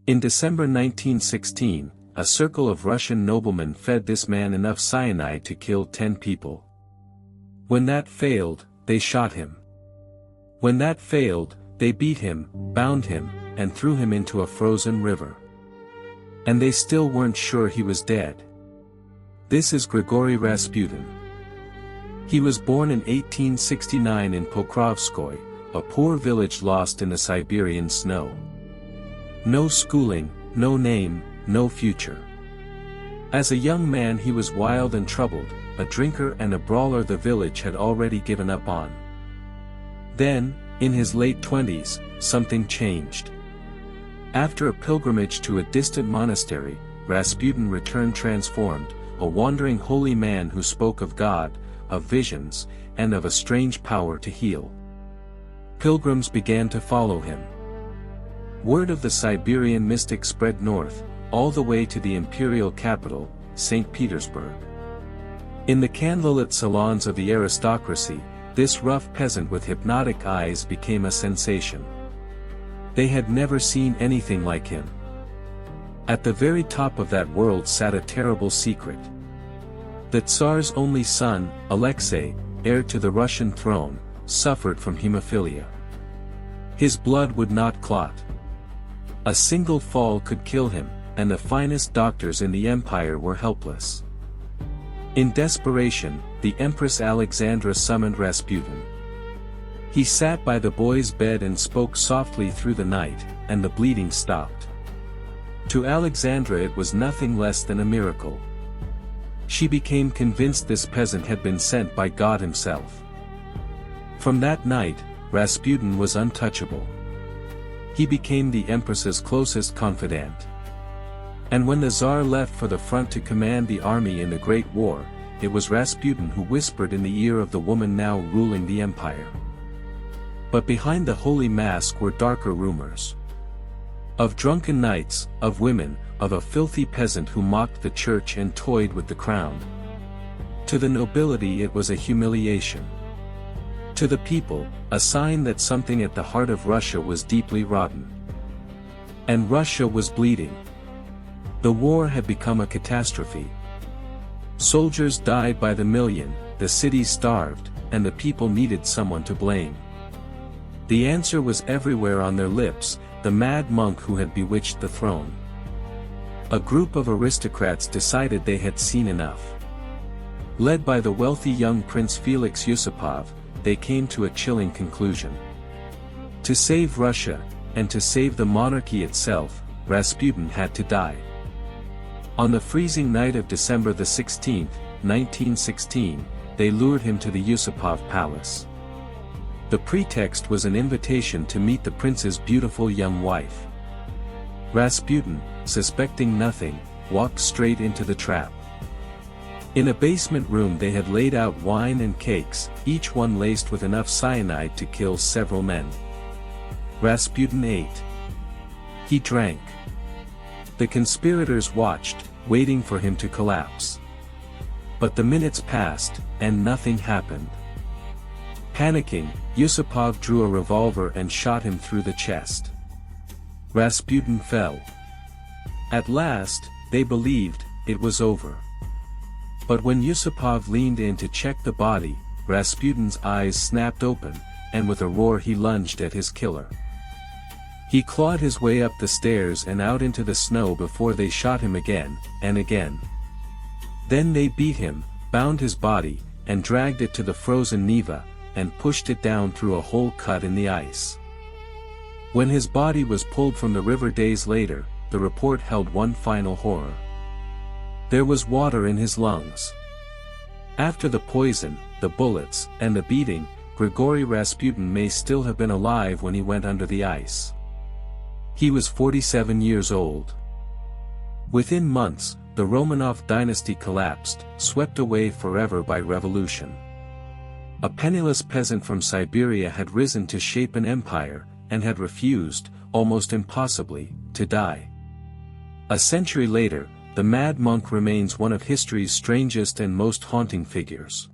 In December 1916, a circle of Russian noblemen fed this man enough cyanide to kill 10 people. When that failed, they shot him. When that failed, they beat him, bound him, and threw him into a frozen river. And they still weren't sure he was dead. This is Grigori Rasputin. He was born in 1869 in Pokrovskoye, a poor village lost in the Siberian snow. No schooling, no name, no future. As a young man he was wild and troubled, a drinker and a brawler the village had already given up on. Then, in his late 20s, something changed. After a pilgrimage to a distant monastery, Rasputin returned transformed, a wandering holy man who spoke of God, of visions, and of a strange power to heal. Pilgrims began to follow him. Word of the Siberian mystic spread north, all the way to the imperial capital, St. Petersburg. In the candlelit salons of the aristocracy, this rough peasant with hypnotic eyes became a sensation. They had never seen anything like him. At the very top of that world sat a terrible secret. The Tsar's only son, Alexei, heir to the Russian throne, suffered from hemophilia. His blood would not clot. A single fall could kill him, and the finest doctors in the empire were helpless. In desperation, the Empress Alexandra summoned Rasputin. He sat by the boy's bed and spoke softly through the night, and the bleeding stopped. To Alexandra it was nothing less than a miracle. She became convinced this peasant had been sent by God himself. From that night, Rasputin was untouchable. He became the Empress's closest confidant. And when the Tsar left for the front to command the army in the Great War, it was Rasputin who whispered in the ear of the woman now ruling the empire. But behind the holy mask were darker rumors. Of drunken knights, of women, of a filthy peasant who mocked the church and toyed with the crown. To the nobility it was a humiliation. To the people, a sign that something at the heart of Russia was deeply rotten. And Russia was bleeding. The war had become a catastrophe. Soldiers died by the million, the cities starved, and the people needed someone to blame. The answer was everywhere on their lips, the mad monk who had bewitched the throne. A group of aristocrats decided they had seen enough. Led by the wealthy young Prince Felix Yusupov, they came to a chilling conclusion. To save Russia, and to save the monarchy itself, Rasputin had to die. On the freezing night of December 16, 1916, they lured him to the Yusupov palace. The pretext was an invitation to meet the prince's beautiful young wife. Rasputin, suspecting nothing, walked straight into the trap. In a basement room they had laid out wine and cakes, each one laced with enough cyanide to kill several men. Rasputin ate. He drank. The conspirators watched, waiting for him to collapse. But the minutes passed, and nothing happened. Panicking, Yusupov drew a revolver and shot him through the chest. Rasputin fell. At last, they believed, it was over. But when Yusupov leaned in to check the body, Rasputin's eyes snapped open, and with a roar he lunged at his killer. He clawed his way up the stairs and out into the snow before they shot him again, and again. Then they beat him, bound his body, and dragged it to the frozen Neva, and pushed it down through a hole cut in the ice. When his body was pulled from the river days later, the report held one final horror. There was water in his lungs. After the poison, the bullets, and the beating, Grigori Rasputin may still have been alive when he went under the ice. He was 47 years old. Within months, the Romanov dynasty collapsed, swept away forever by revolution. A penniless peasant from Siberia had risen to shape an empire, and had refused, almost impossibly, to die. A century later, the mad monk remains one of history's strangest and most haunting figures.